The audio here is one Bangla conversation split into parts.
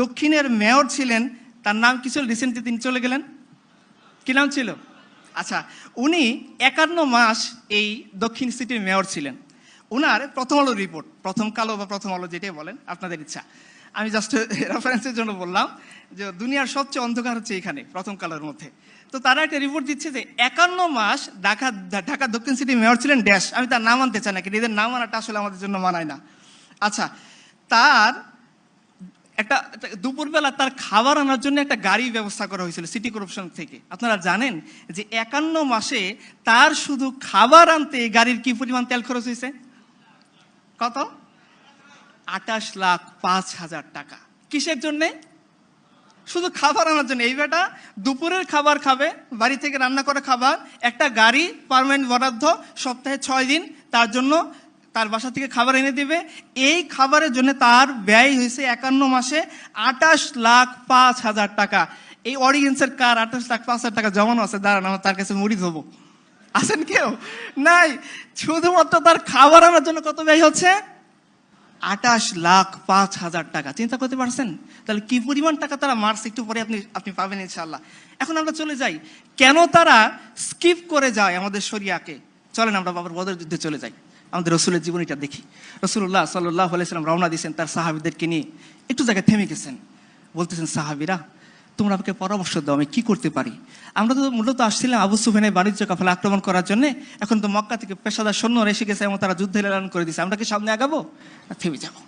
দক্ষিণের মেয়র ছিলেন, তার নাম কি ছিল? রিসেন্টলি তিনি চলে গেলেন, কি নাম ছিল? আচ্ছা, উনি 51 মাস এই দক্ষিণ সিটির মেয়র ছিলেন। ওনার প্রথম আলো রিপোর্ট, প্রথম কালো বা প্রথম আলো যেটাই বলেন আপনাদের ইচ্ছা, আমি জাস্ট রেফারেন্সের জন্য বললাম যে দুনিয়ার সবচেয়ে অন্ধকার হচ্ছে এখানে প্রথম কালোর মধ্যে। তো তারা একটা রিপোর্ট দিচ্ছে যে 51 মাস ঢাকা দক্ষিণ সিটি মেয়র ছিলেন ড্যাশ, আমি তার নাম আনতে চাই না, কিন্তু এদের নাম আনাটা আসলে আমাদের জন্য মানায় না। আচ্ছা, তার একটা দুপুরবেলা তার খাবার আনার জন্য একটা গাড়ি ব্যবস্থা করা হয়েছিল সিটি কর্পোরেশন থেকে। আপনারা জানেন যে 51 মাসে তার শুধু খাবার আনতে গাড়ির কি পরিমাণ তেল খরচ হয়েছে? কত? 28,05,000 টাকা। কিসের জন্যে? শুধু খাবার আনার জন্য। এই বেটা দুপুরের খাবার খাবে, বাড়ি থেকে রান্না করে খাবার, একটা গাড়ি পার্মানেন্ট বরাদ্দ, সপ্তাহে 6 দিন তার জন্য তার বাসা থেকে খাবার এনে দিবে। এই খাবারের জন্য তার ব্যয় হয়েছে 51 মাসে 28,05,000 টাকা। এই অডিয়েন্সের কার 28,05,000 টাকা জমানো আছে? দাঁড়ান, আমার তার কাছে মুড়ি ধোবো। আছেন কেউ? নাই। শুধুমাত্র তার খাবার আনার জন্য কত ব্যয় হচ্ছে? 28,05,000 টাকা। চিন্তা করতে পারছেন তাহলে কি পরিমাণ টাকা তারা মারছে? একটু পরে আপনি পাবেন ইনশাআল্লাহ। এখন আমরা চলে যাই, কেন তারা স্কিপ করে যায় আমাদের শরিয়াকে। চলেন আমরা বাবার বদর যুদ্ধে চলে যাই, আমাদের রসুলের জীবনীটা দেখি। রসুল্লাহ সাল্লাল্লাহু আলাইহি সাল্লাম রওনা দিয়েছেন তার সাহাবীদেরকে নিয়ে, একটু জায়গায় থেমে গেছেন, বলতেছেন সাহাবীরা তোমরা আমাকে পরামর্শ দাও, আমি কি করতে পারি? আমরা তো মূলত আসছিলাম আবু সুফিয়ানের বাণিজ্য কাফেলা আক্রমণ করার জন্য, এখন তো মক্কা থেকে পেশাদার সৈন্য এসে গেছে এবং তারা যুদ্ধের এলান করে দিয়েছে, আমরা কি সামনে আগাবো না থেমে যাবো?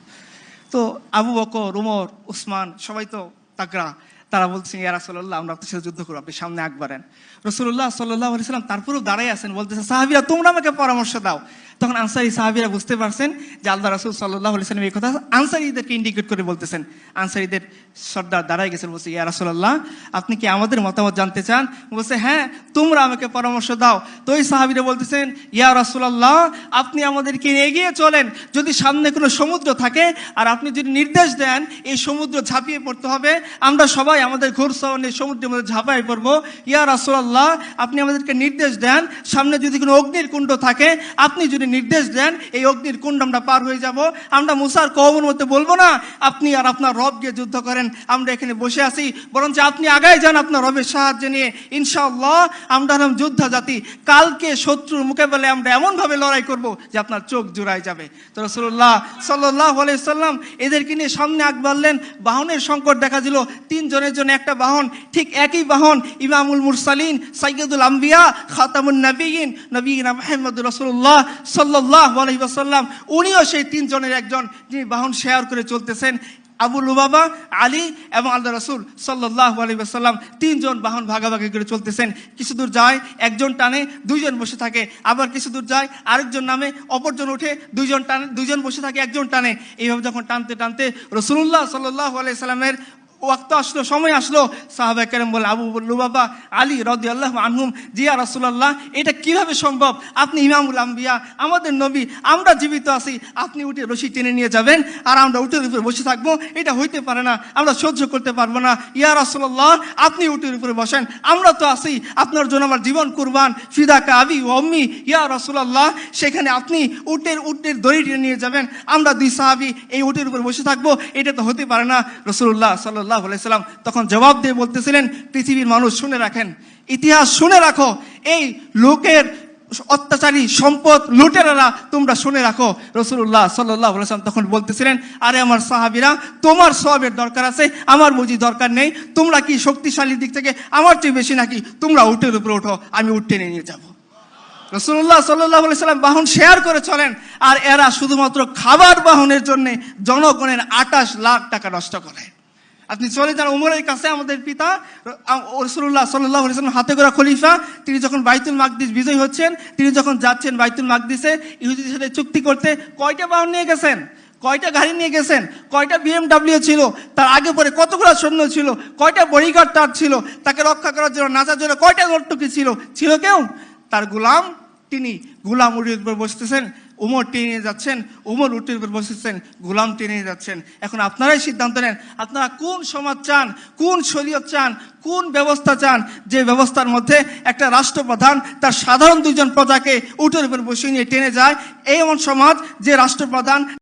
তো আবু বকর, উমর, উসমান সবাই তো তাগড়া, তারা বলছেন ইয়া রাসূলুল্লাহ আমরা আপনার সাথে যুদ্ধ করবো, আপনি সামনে আগবাড়েন। রাসূলুল্লাহ সাল্লাল্লাহু আলাইহি সাল্লাম তারপরেও দাঁড়াই আছেন, বলতেছে সাহাবীরা তোমরা আমাকে পরামর্শ দাও। তখন আনসারী সাহাবীরা বুঝতে পারছেন যে আল্লাহ রাসূল সাল্লাল্লাহু আলাইহি সাল্লাম এই কথা আনসারীদেরকে ইন্ডিকেট করে বলতেছেন। আনসারীদের সর্দার দাঁড়াই গেছেন, বলছে ইয়া রাসূলুল্লাহ আপনি কি আমাদের মতামত জানতে চান? বলছে হ্যাঁ, তোমরা আমাকে পরামর্শ দাও। তো ওই সাহাবীরা বলতেছেন ইয়া রাসূলুল্লাহ আপনি আমাদেরকে এগিয়ে চলেন, যদি সামনে কোনো সমুদ্র থাকে আর আপনি যদি নির্দেশ দেন এই সমুদ্র ঝাঁপিয়ে পড়তে হবে, আমরা সবাই আমাদের ঘোড়সওয়ার নিয়ে সমুদ্রের মধ্যে ঝাঁপাই পড়বো। ইয়া রাসূলুল্লাহ আপনি আমাদেরকে নির্দেশ দেন, সামনে যদি কোনো অগ্নির কুণ্ড থাকে আপনি যদি নির্দেশ দেন এই অগ্নির কুণ্ড আমরা পার হয়ে যাব। আমরা মুসার কওমের মধ্যে বলবো না আপনি আর আপনার রব গিয়ে যুদ্ধ করেন, আমরা এখানে বসে আছি, বরঞ্চ আপনি আগায় যান আপনার রবের সাহায্য নিয়ে, ইনশাআল্লাহ আমরা হলাম যোদ্ধা জাতি, কালকে শত্রুর মোকাবেলায় আমরা এমনভাবে লড়াই করব যে আপনার চোখ জুড়ায় যাবে। তো রাসূলুল্লাহ সাল্লাল্লাহু আলাইহি সাল্লাম এদেরকে নিয়ে সামনে আগ বাড়লেন। বাহনের সংকট দেখা দিল, 3 জনের জন্য একটা বাহন, ঠিক একই বাহন ইমামুল মুরসালিন সাইয়্যিদুল আম্বিয়া খাতামুন নবিয়্যিন নবিয়িনা মুহাম্মদুর রাসূলুল্লাহ সাল্লাল্লাহু আলাইহি ওয়াসাল্লাম, উনিও সেই 3 জনের একজন, যিনি বাহন শেয়ার করে চলতেছেন। আবু লুবাবা, আলী এবং আল্লাহ রাসূল সাল্লাল্লাহু আলাইহি ওয়াসাল্লাম 3 জন বাহন ভাগাভাগি করে চলতেছেন। কিছু দূর যায় একজন টানে, 2 জন বসে থাকে, আবার কিছু দূর যায় আরেকজন নামে, অপরজন ওঠে, 2 জন টানে, 2 জন বসে থাকে, একজন টানে। এইভাবে যখন টানতে টানতে রাসূলুল্লাহ সাল্লাল্লাহু আলাইহি সাল্লামের ওয়াক্ত আসলো, সময় আসলো, সাহাবায়ে কেরাম বলে আবু লুবাবা, আলী রাদিয়াল্লাহু আনহুম জি ইয়া রাসূলুল্লাহ এটা কিভাবে সম্ভব? আপনি ইমামুল আম্বিয়া, আমাদের নবী, আমরা জীবিত আছি, আপনি উঠে রশি টেনে নিয়ে যাবেন আর আমরা উটের উপরে বসে থাকবো? এটা হইতে পারে না, আমরা সহ্য করতে পারবো না। ইয়া রাসূলুল্লাহ আপনি উটের উপরে বসেন, আমরা তো আছি, আপনার জন্য আমার জীবন কুরবান, ফিদাকা আবি ওয়া উম্মি। ইয়া রাসূলুল্লাহ সেখানে আপনি উটের দড়ি টেনে নিয়ে যাবেন, আমরা 2 সাহাবী এই উটের উপরে বসে থাকবো? এটা তো হতে পারে না। রাসূলুল্লাহ সাল্লাল্লাহু আলাইহি সাল্লাম তখন জবাব দিয়ে বলতেছিলেন, পৃথিবীর মানুষ শুনে রাখেন, ইতিহাস শুনে রাখো, এই লোকের অত্যাচারী সম্পদ লুটেরারা তোমরা শুনে রাখো। রাসূলুল্লাহ সাল্লাল্লাহু আলাইহি সাল্লাম তখন বলতেছিলেন, আরে আমার সাহাবীরা তোমার সওয়াবের দরকার আছে, আমার বুঝি দরকার নেই? তোমরা কি শক্তিশালীর দিক থেকে আমার চেয়ে বেশি নাকি? তোমরা উটের উপরে ওঠো, আমি উট টেনে নিয়ে যাবো। রাসূলুল্লাহ সাল্লাল্লাহু আলাইহি সাল্লাম বাহন শেয়ার করে চলেন, আর এরা শুধুমাত্র খাবার বাহনের জন্য জনগণের 28 লাখ টাকা নষ্ট করে। আপনি চলে যান উমরের কাছে, আমাদের পিতা রাসূলুল্লাহ সাল্লাল্লাহু আলাইহি সাল্লাম হাতে গড়া খলিফা, তিনি যখন বাইতুল মাকদিস বিজয় হচ্ছেন, তিনি যখন যাচ্ছেন বাইতুল মাকদিসে ইহুদিদের সাথে চুক্তি করতে, কয়টা বাহন নিয়ে গেছেন? কয়টা গাড়ি নিয়ে গেছেন? কয়টা BMW ছিল? তার আগে পরে কতগুলো সৈন্য ছিল? কয়টা বডিগার্ড তার ছিল? তাকে রক্ষা করার জন্য, নাচার জন্য কয়টা নর্তকী ছিল? ছিল কেউ? তার গোলাম, তিনি গোলাম উটের উপর বসতেছেন, উমর টেনে নিয়ে যাচ্ছেন, উমর উটের উপর বসেছেন, গোলাম টেনে নিয়ে যাচ্ছেন। এখন আপনারাই সিদ্ধান্ত নেন, আপনারা কোন সমাজ চান, কোন শরীয়ত চান, কোন ব্যবস্থা চান, যে ব্যবস্থার মধ্যে একটা রাষ্ট্রপ্রধান তার সাধারণ 2 জন প্রজাকে উটের উপর বসিয়ে নিয়ে টেনে যায়, এই এমন সমাজ যে রাষ্ট্রপ্রধান